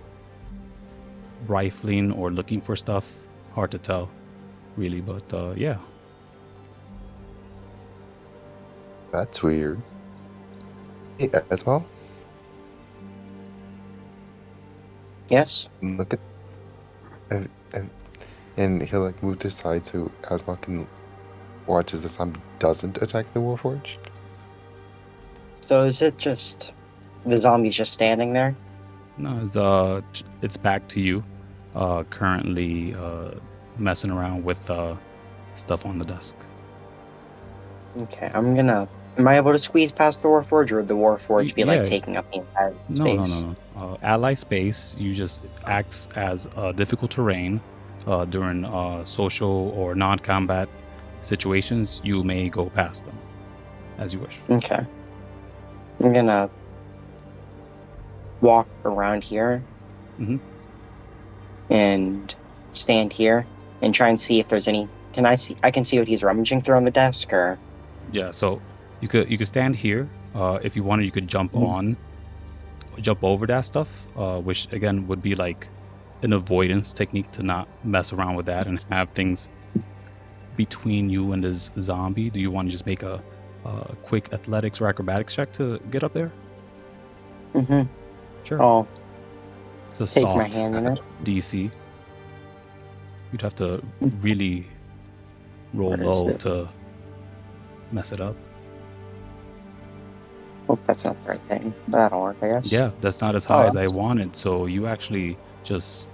A: rifling or looking for stuff. Hard to tell, really, but yeah.
C: That's weird. Hey, Azmal,
D: Yes.
C: look at this. And he'll like move to the side so Azmal can watch as the zombie doesn't attack the Warforged.
D: So is it just the zombie's just standing there?
A: No, it's back to you. Currently messing around with stuff on the desk.
D: Okay, Am I able to squeeze past the Warforge, or would the Warforge be like
A: Yeah.
D: taking up the entire
A: No.
D: space?
A: Ally space, you just acts as difficult terrain during social or non-combat situations. You may go past them as you wish.
D: Okay. I'm gonna walk around here
A: Mhm.
D: and stand here and try and see if there's any. I can see what he's rummaging through on the desk, or
A: Yeah, so you could stand here. If you wanted, you could jump over that stuff, which again would be like an avoidance technique to not mess around with that and have things between you and this zombie. Do you want to just make a quick athletics or acrobatics check to get up there? Sure.
D: I'll
A: It's a
D: take my
A: soft
D: hand in it.
A: DC. You'd have to really roll
D: Where is
A: low
D: it?
A: to mess it up.
D: Hope that's not the right thing. That'll work, I guess.
A: Yeah, that's not as high
D: Oh.
A: as I wanted. So you actually just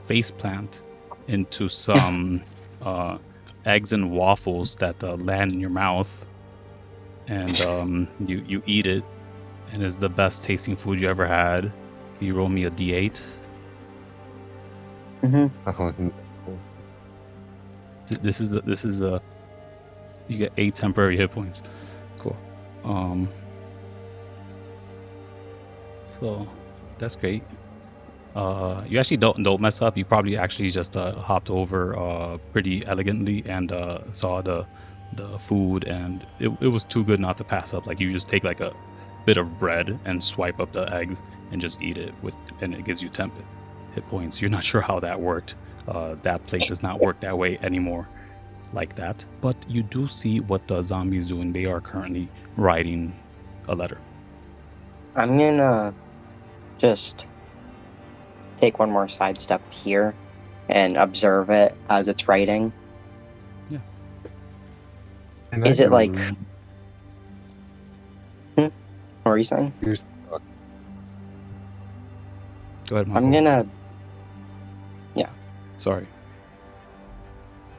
A: face plant into some eggs and waffles that land in your mouth, and you eat it, and it's the best tasting food you ever had. Can you roll me a d8?
D: Mm-hmm.
A: This is a you get 8 temporary hit points. Cool. So that's great. You actually don't mess up. You probably actually just hopped over pretty elegantly and saw the food, and it was too good not to pass up. Like you just take like a bit of bread and swipe up the eggs and just eat it and it gives you 10 hit points. You're not sure how that worked. That plate does not work that way anymore, like that. But you do see what the zombies doing. They are currently writing a letter.
D: I'm gonna just take one more sidestep here and observe it as it's writing.
A: Yeah.
D: Is it like... What were you saying?
A: Go ahead, Malcoa.
D: I'm gonna...
A: Sorry.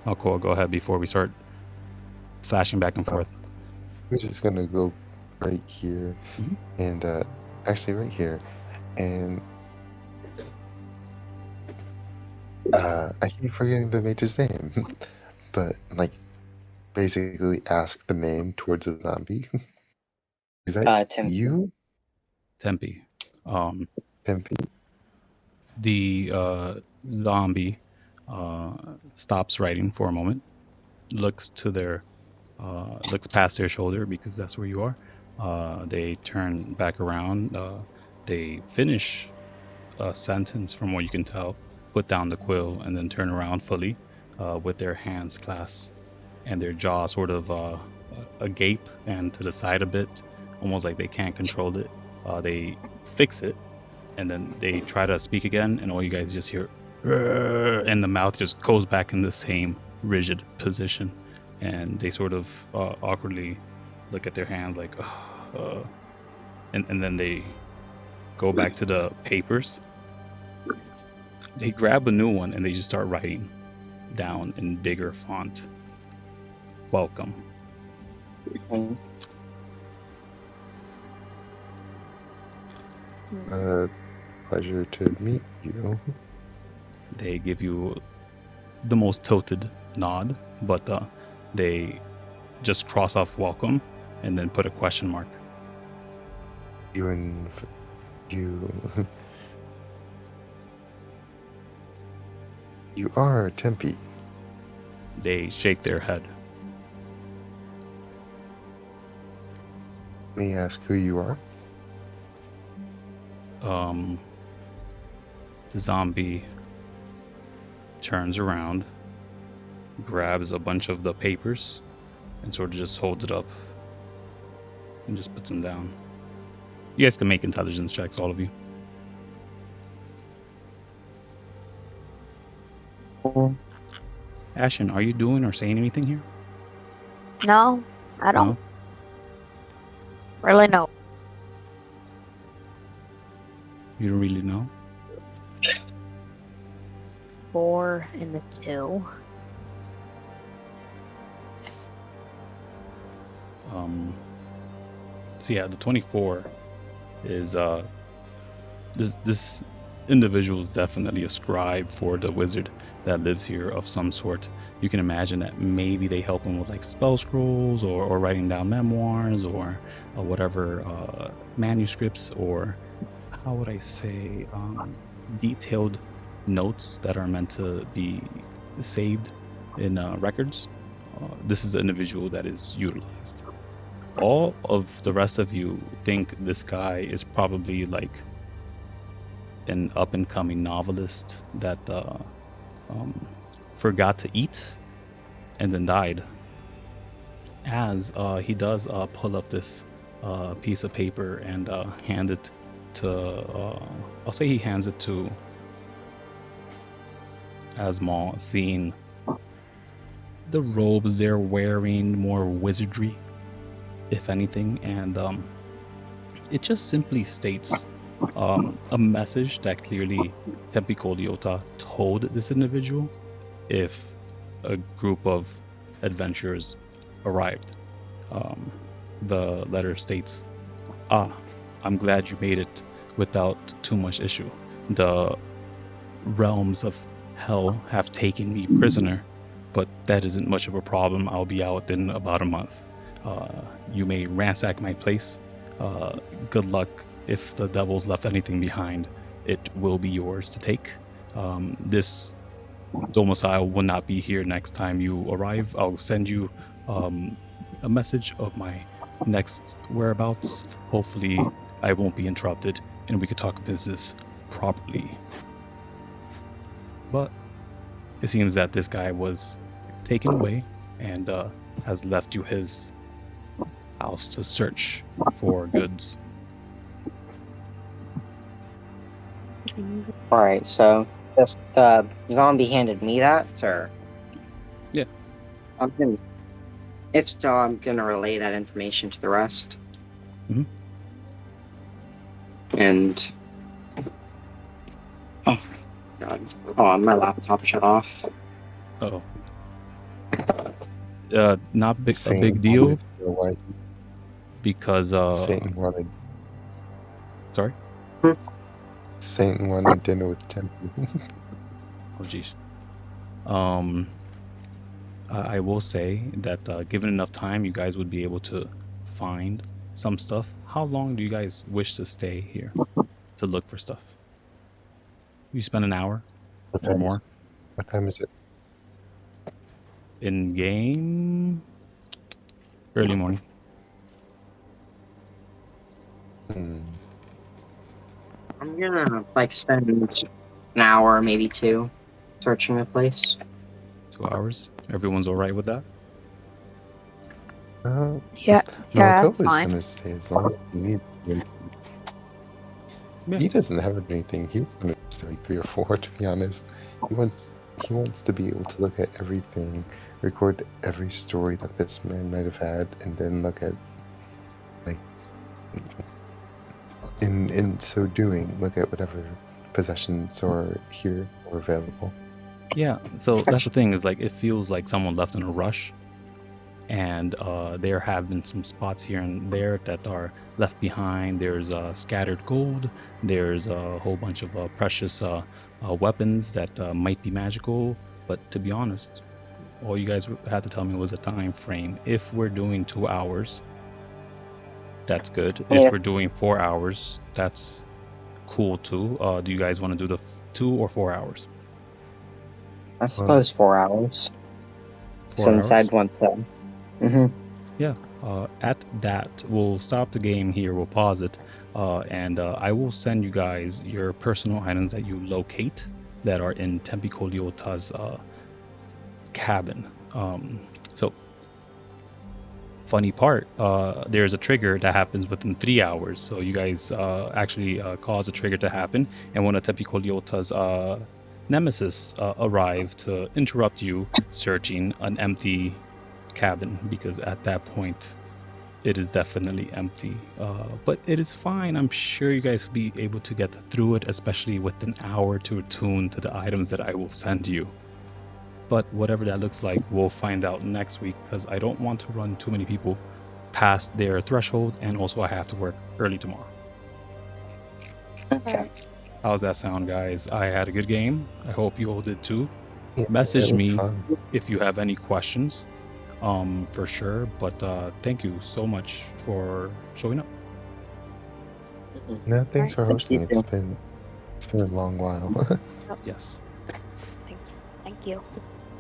A: Malcoa, go ahead before we start flashing back and forth.
C: We're just gonna go right here,
A: Mhm.
C: and actually right here, and I keep forgetting the mage's name, but like basically ask the name towards a zombie. Is that
D: Tim.
C: you,
A: Tempe.
C: Tempe?
A: The zombie stops writing for a moment, looks past their shoulder because that's where you are. They turn back around. They finish a sentence from what you can tell, put down the quill, and then turn around fully with their hands clasped and their jaw sort of agape and to the side a bit, almost like they can't control it. They fix it, and then they try to speak again, and all you guys just hear, and the mouth just goes back in the same rigid position, and they sort of awkwardly look at their hands like, and then they go back to the papers. They grab a new one and they just start writing down in bigger font. Welcome.
C: Pleasure to meet you.
A: They give you the most tilted nod, but they just cross off welcome and then put a question mark.
C: You you are Tempe.
A: They shake their head.
C: May I ask who you are?
A: The zombie turns around, grabs a bunch of the papers, and sort of just holds it up and just puts them down. You guys can make intelligence checks, all of you. Ashen, are you doing or saying anything here?
B: No, I don't
A: No?
B: really know.
A: You don't really know?
B: 4 and the 2.
A: So yeah, the 24 is this individual is definitely a scribe for the wizard that lives here of some sort. You can imagine that maybe they help him with like spell scrolls or writing down memoirs or whatever manuscripts, or how would I say, detailed notes that are meant to be saved in records. This is the individual that is utilized. All of the rest of you think this guy is probably like an up-and-coming novelist that forgot to eat and then died. As he does pull up this piece of paper and hand it to, I'll say he hands it to Azmal, seeing the robes they're wearing, more wizardry, if anything, and it just simply states a message that clearly Tempicoliota told this individual if a group of adventurers arrived. The letter states, I'm glad you made it without too much issue. The realms of hell have taken me prisoner, but that isn't much of a problem. I'll be out in about a month. You may ransack my place. Good luck. If the devil's left anything behind, it will be yours to take. This domicile will not be here next time you arrive. I'll send you a message of my next whereabouts. Hopefully, I won't be interrupted and we could talk business properly. But it seems that this guy was taken away and has left you his house to search for goods.
D: Alright, so just zombie handed me that, or?
A: Yeah.
D: If so, I'm gonna relay that information to the rest.
A: Mhm.
D: And oh god, my laptop shut off.
A: Oh. Not a
C: Satan
A: big deal
C: wanted to know why
A: because
C: Satan wanted
A: Sorry.
C: dinner with Temple.
A: Oh jeez. I will say that given enough time, you guys would be able to find some stuff. How long do you guys wish to stay here to look for stuff? You spend an hour
C: What
A: or
C: time
A: more
C: What time is it?
A: in game. Early morning.
D: I'm gonna spend an hour, maybe two, searching the place.
A: 2 hours. Everyone's all right with that?
B: Yeah,
C: Malcoa
B: that's
C: is
B: fine.
C: gonna stay as long as he needs.
A: Yeah.
C: He doesn't have anything. He wants to stay like 3 or 4, to be honest. He wants to be able to look at everything, record every story that this man might have had, and then look at, like, in so doing, look at whatever possessions are here or available.
A: Yeah, so that's the thing, is like it feels like someone left in a rush, and there have been some spots here and there that are left behind. There's scattered gold, there's a whole bunch of precious weapons that might be magical, but to be honest, all you guys had to tell me was a time frame. If we're doing 2 hours, that's good.
D: Yeah.
A: If we're doing 4 hours, that's cool too. Do you guys want to do the 2 or 4 hours?
D: I suppose 4 hours.
A: 4
D: Since
A: hours?
D: I'd want to. Mm-hmm.
A: Yeah, at that, we'll stop the game here, we'll pause it, and I will send you guys your personal items that you locate that are in Tempicoliota's cabin. So, funny part, there's a trigger that happens within 3 hours, so you guys actually cause a trigger to happen, and one of Tempicoliota's nemesis arrive to interrupt you searching an empty cabin, because at that point it is definitely empty, but it is fine. I'm sure you guys will be able to get through it, especially with an hour to attune to the items that I will send you. But whatever that looks like, we'll find out next week, because I don't want to run too many people past their threshold, and also I have to work early tomorrow.
D: Okay.
A: How's that sound, guys? I had a good game. I hope you all did too.
C: Yeah,
A: Message
C: that was
A: me
C: fun.
A: if you have any questions, for sure. But thank you so much for showing up.
C: No, thanks for hosting.
D: you.
C: It's been a long while.
A: Yes,
B: Thank you.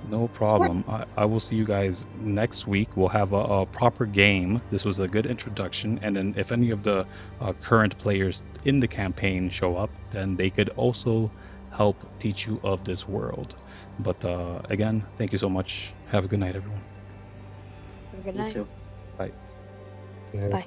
A: no problem. I will see you guys next week. We'll have a proper game. This was a good introduction, and then if any of the current players in the campaign show up, then they could also help teach you of this world. But again, thank you so much. Have a good night, everyone.
B: Have a good
D: You
B: night.
D: too.
A: Bye.
C: Yeah.
B: Bye.